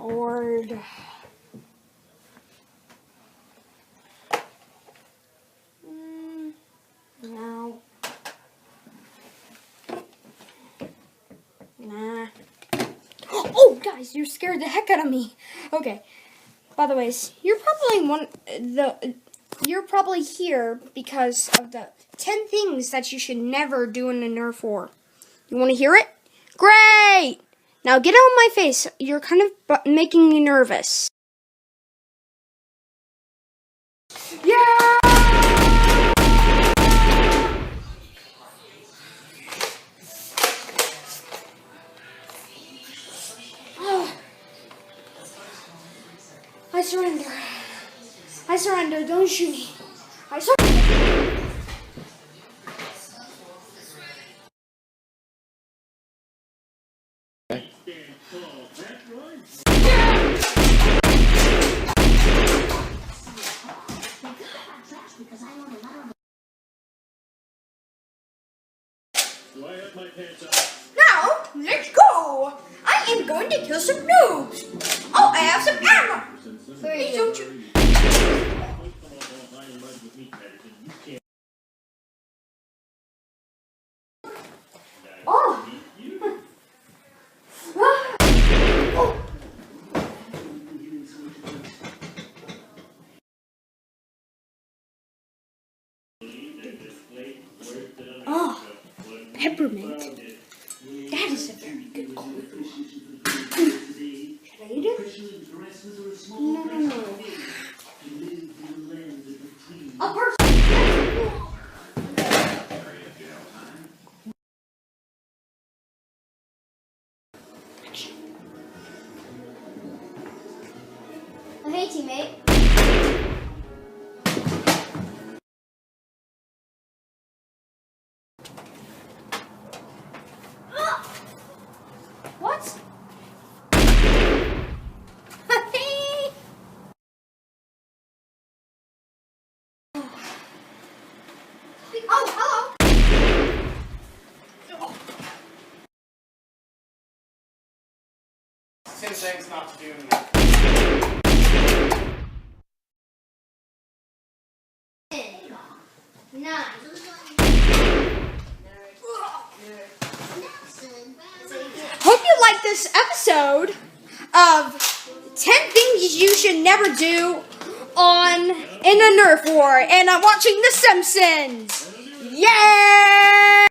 Lord. No. Nah. Oh, guys, you scared the heck out of me. Okay. By the way, you're probably here because of the 10 things that you should never do in a NERF war. You want to hear it? Great! Now get out of my face. You're kind of making me nervous. Yeah! Oh. I surrender. I surrender. Don't shoot me. I surrender. Now, let's go! I am going to kill some noobs! Oh, I have some ammo! Please don't you... Oh! Oh, peppermint. That is a very good color. Should I eat it? No. A person. Oh, hey, teammate. What? Oh, hello. Same things not to do in Hope you like this episode of 10 things you should never do in a NERF war, and I'm watching The Simpsons. Yay!